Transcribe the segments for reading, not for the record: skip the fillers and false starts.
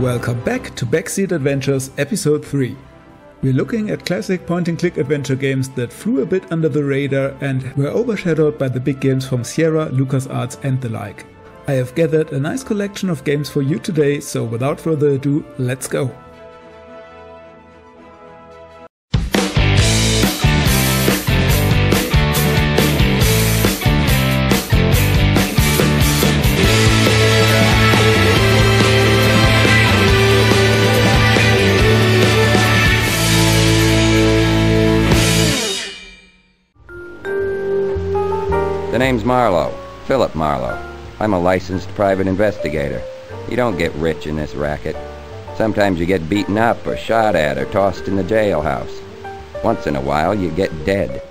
Welcome back to Backseat Adventures Episode 3. We're looking at classic point-and-click adventure games that flew a bit under the radar and were overshadowed by the big games from Sierra, LucasArts and the like. I have gathered a nice collection of games for you today, so without further ado, let's go! The name's Marlowe, Philip Marlowe. I'm a licensed private investigator. You don't get rich in this racket. Sometimes you get beaten up or shot at or tossed in the jailhouse. Once in a while you get dead.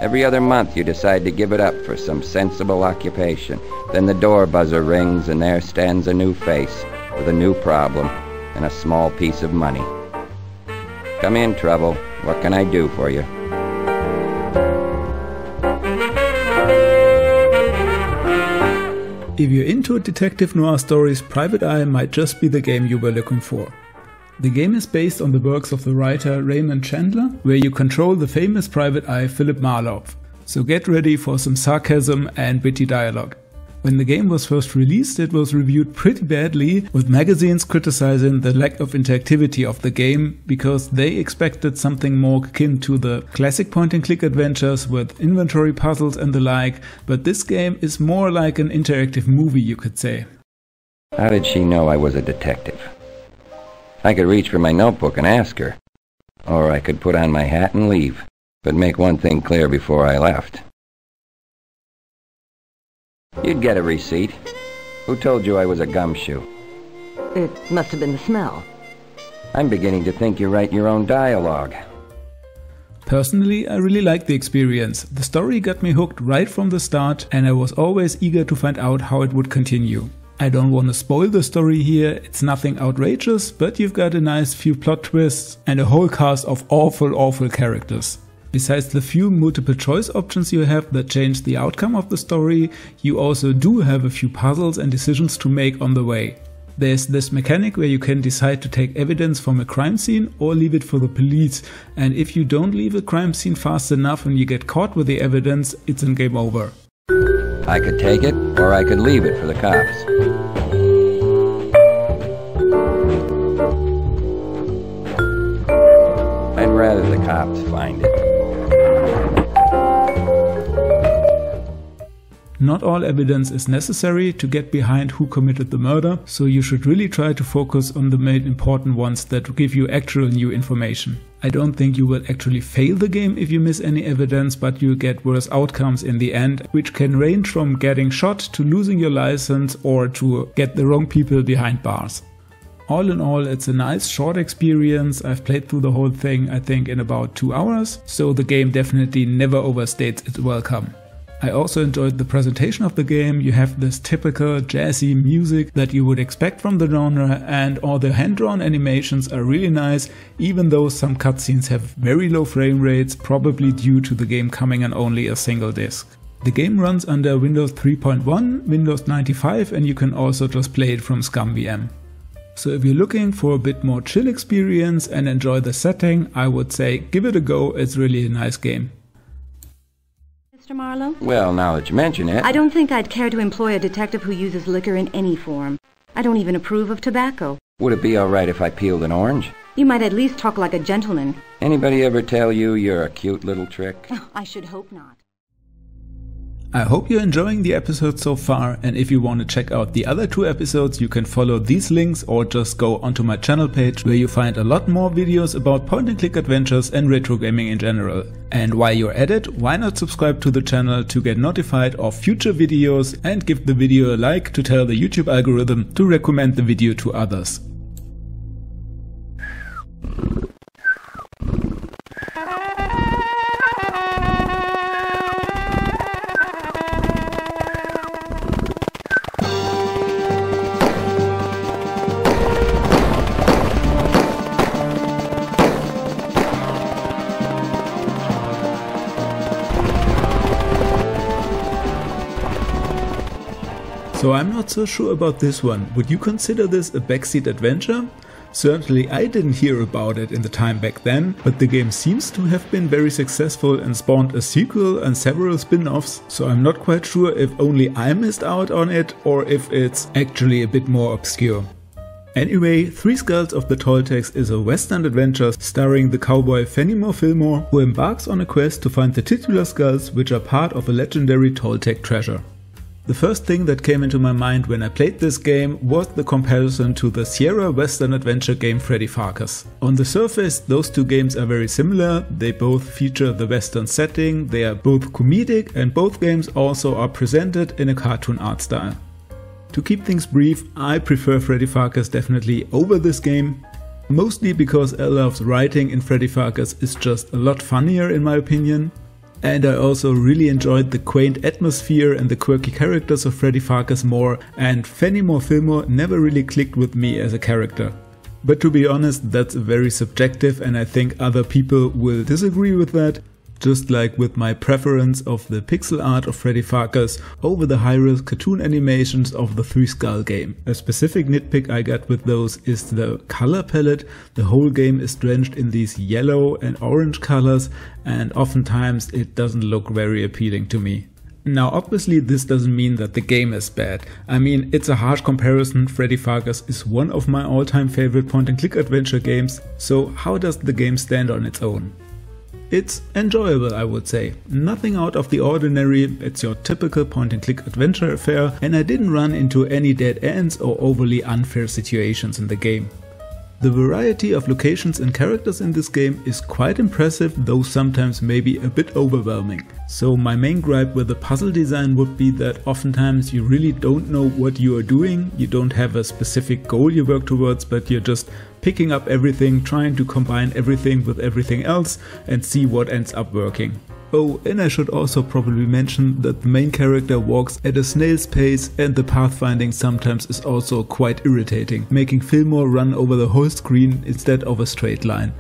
Every other month you decide to give it up for some sensible occupation. Then the door buzzer rings and there stands a new face with a new problem and a small piece of money. Come in, Trouble. What can I do for you? If you're into detective noir stories, Private Eye might just be the game you were looking for. The game is based on the works of the writer Raymond Chandler, where you control the famous Private Eye Philip Marlowe. So get ready for some sarcasm and witty dialogue. When the game was first released, it was reviewed pretty badly, with magazines criticizing the lack of interactivity of the game because they expected something more akin to the classic point-and-click adventures with inventory puzzles and the like, but this game is more like an interactive movie, you could say. How did she know I was a detective? I could reach for my notebook and ask her. Or I could put on my hat and leave, but make one thing clear before I left. You'd get a receipt. Who told you I was a gumshoe? It must have been the smell. I'm beginning to think you write your own dialogue. Personally, I really liked the experience. The story got me hooked right from the start and I was always eager to find out how it would continue. I don't want to spoil the story here, it's nothing outrageous, but you've got a nice few plot twists and a whole cast of awful characters. Besides the few multiple choice options you have that change the outcome of the story, you also do have a few puzzles and decisions to make on the way. There's this mechanic where you can decide to take evidence from a crime scene or leave it for the police, and if you don't leave a crime scene fast enough and you get caught with the evidence, it's a game over. I could take it, or I could leave it for the cops. I'd rather the cops find it. Not all evidence is necessary to get behind who committed the murder, so you should really try to focus on the main important ones that give you actual new information. I don't think you will actually fail the game if you miss any evidence, but you get worse outcomes in the end, which can range from getting shot to losing your license or to get the wrong people behind bars. All in all, it's a nice short experience. I've played through the whole thing I think in about 2 hours, so the game definitely never overstates its welcome. I also enjoyed the presentation of the game. You have this typical jazzy music that you would expect from the genre, and all the hand-drawn animations are really nice, even though some cutscenes have very low frame rates, probably due to the game coming on only a single disc. The game runs under Windows 3.1, Windows 95, and you can also just play it from ScumVM. So if you're looking for a bit more chill experience and enjoy the setting, I would say give it a go, it's really a nice game. Mr. Marlowe? Well, now that you mention it... I don't think I'd care to employ a detective who uses liquor in any form. I don't even approve of tobacco. Would it be all right if I peeled an orange? You might at least talk like a gentleman. Anybody ever tell you you're a cute little trick? I should hope not. I hope you're enjoying the episode so far, and if you want to check out the other 2 episodes, you can follow these links or just go onto my channel page where you find a lot more videos about point-and-click adventures and retro gaming in general. And while you're at it, why not subscribe to the channel to get notified of future videos and give the video a like to tell the YouTube algorithm to recommend the video to others. So I'm not so sure about this one. Would you consider this a backseat adventure? Certainly I didn't hear about it in the time back then, but the game seems to have been very successful and spawned a sequel and several spin-offs, so I'm not quite sure if only I missed out on it or if it's actually a bit more obscure. Anyway, Three Skulls of the Toltecs is a western adventure starring the cowboy Fenimore Fillmore, who embarks on a quest to find the titular skulls, which are part of a legendary Toltec treasure. The first thing that came into my mind when I played this game was the comparison to the Sierra western adventure game Freddy Farkas. On the surface, those two games are very similar, they both feature the western setting, they are both comedic, and both games also are presented in a cartoon art style. To keep things brief, I prefer Freddy Farkas definitely over this game, mostly because Eloff's writing in Freddy Farkas is just a lot funnier in my opinion. And I also really enjoyed the quaint atmosphere and the quirky characters of Freddy Farkas more, and Fenimore Fillmore never really clicked with me as a character. But to be honest, that's very subjective and I think other people will disagree with that, just like with my preference of the pixel art of Freddy Farkas over the high-res cartoon animations of the Three Skull game. A specific nitpick I got with those is the color palette. The whole game is drenched in these yellow and orange colors, and oftentimes it doesn't look very appealing to me. Now obviously this doesn't mean that the game is bad. I mean, it's a harsh comparison. Freddy Farkas is one of my all-time favorite point-and-click adventure games, so how does the game stand on its own? It's enjoyable, I would say. Nothing out of the ordinary, it's your typical point-and-click adventure affair, and I didn't run into any dead ends or overly unfair situations in the game. The variety of locations and characters in this game is quite impressive, though sometimes maybe a bit overwhelming. So my main gripe with the puzzle design would be that oftentimes you really don't know what you are doing, you don't have a specific goal you work towards, but you're just picking up everything, trying to combine everything with everything else and see what ends up working. Oh, and I should also probably mention that the main character walks at a snail's pace and the pathfinding sometimes is also quite irritating, making Fillmore run over the whole screen instead of a straight line.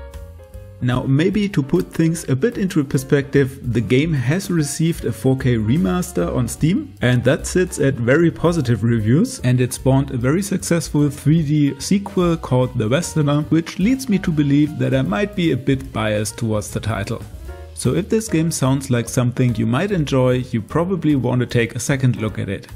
Now maybe to put things a bit into perspective, the game has received a 4K remaster on Steam and that sits at very positive reviews, and it spawned a very successful 3D sequel called The Westerner, which leads me to believe that I might be a bit biased towards the title. So if this game sounds like something you might enjoy, you probably want to take a second look at it.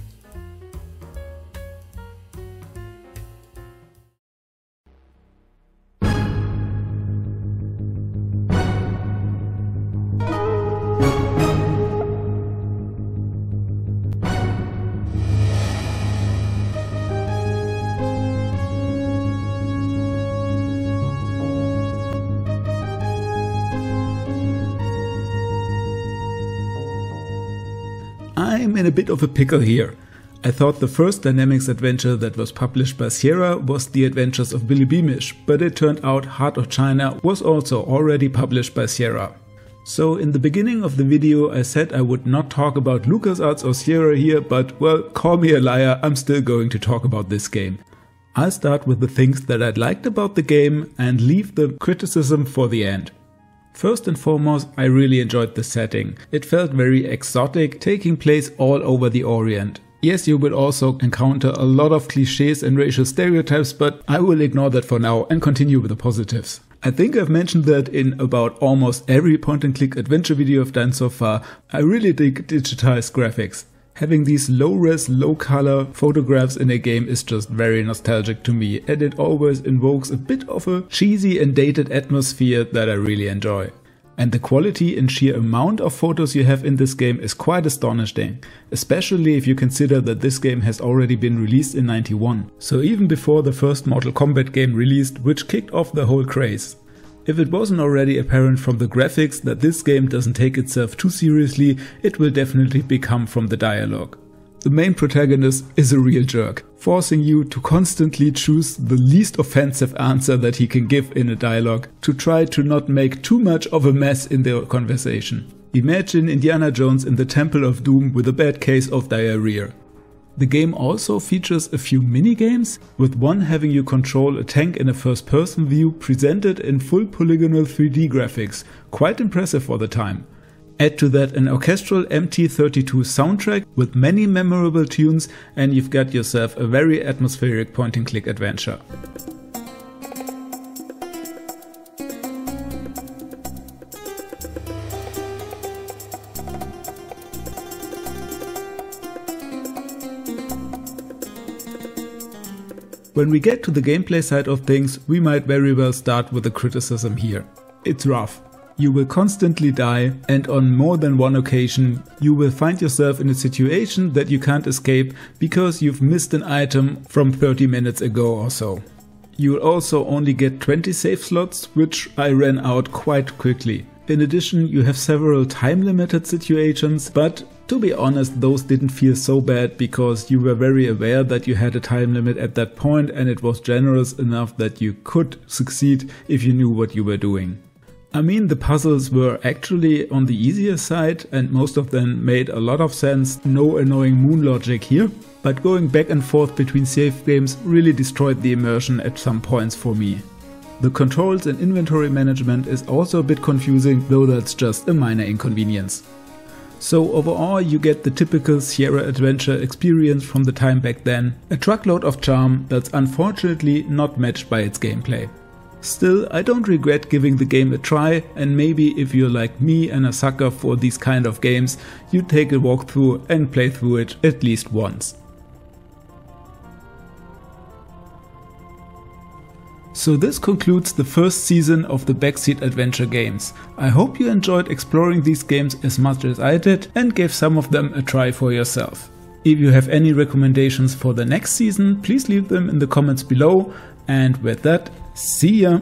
I'm in a bit of a pickle here. I thought the first Dynamics adventure that was published by Sierra was The Adventures of Billy Beamish, but it turned out Heart of China was also already published by Sierra. So in the beginning of the video I said I would not talk about LucasArts or Sierra here, but well, call me a liar, I'm still going to talk about this game. I'll start with the things that I liked about the game and leave the criticism for the end. First and foremost, I really enjoyed the setting. It felt very exotic, taking place all over the Orient. Yes, you will also encounter a lot of cliches and racial stereotypes, but I will ignore that for now and continue with the positives. I think I've mentioned that in about almost every point-and-click adventure video I've done so far. I really dig digitized graphics. Having these low-res, low-color photographs in a game is just very nostalgic to me, and it always invokes a bit of a cheesy and dated atmosphere that I really enjoy. And the quality and sheer amount of photos you have in this game is quite astonishing, especially if you consider that this game has already been released in '91, so even before the first Mortal Kombat game released, which kicked off the whole craze. If it wasn't already apparent from the graphics that this game doesn't take itself too seriously, it will definitely become from the dialogue. The main protagonist is a real jerk, forcing you to constantly choose the least offensive answer that he can give in a dialogue to try to not make too much of a mess in the conversation. Imagine Indiana Jones in the Temple of Doom with a bad case of diarrhea. The game also features a few mini-games, with one having you control a tank in a first-person view presented in full polygonal 3D graphics, quite impressive for the time. Add to that an orchestral MT32 soundtrack with many memorable tunes and you've got yourself a very atmospheric point-and-click adventure. When we get to the gameplay side of things, we might very well start with a criticism here. It's rough. You will constantly die, and on more than one occasion you will find yourself in a situation that you can't escape because you've missed an item from 30 minutes ago or so. You will also only get 20 save slots, which I ran out quite quickly. In addition, you have several time limited situations, but to be honest, those didn't feel so bad because you were very aware that you had a time limit at that point and it was generous enough that you could succeed if you knew what you were doing. I mean, the puzzles were actually on the easier side and most of them made a lot of sense, no annoying moon logic here, but going back and forth between save games really destroyed the immersion at some points for me. The controls and inventory management is also a bit confusing, though that's just a minor inconvenience. So overall you get the typical Sierra adventure experience from the time back then, a truckload of charm that's unfortunately not matched by its gameplay. Still, I don't regret giving the game a try, and maybe if you're like me and a sucker for these kind of games, you take a walkthrough and play through it at least once. So this concludes the first season of the Backseat Adventure games. I hope you enjoyed exploring these games as much as I did and gave some of them a try for yourself. If you have any recommendations for the next season, please leave them in the comments below, and with that, see ya!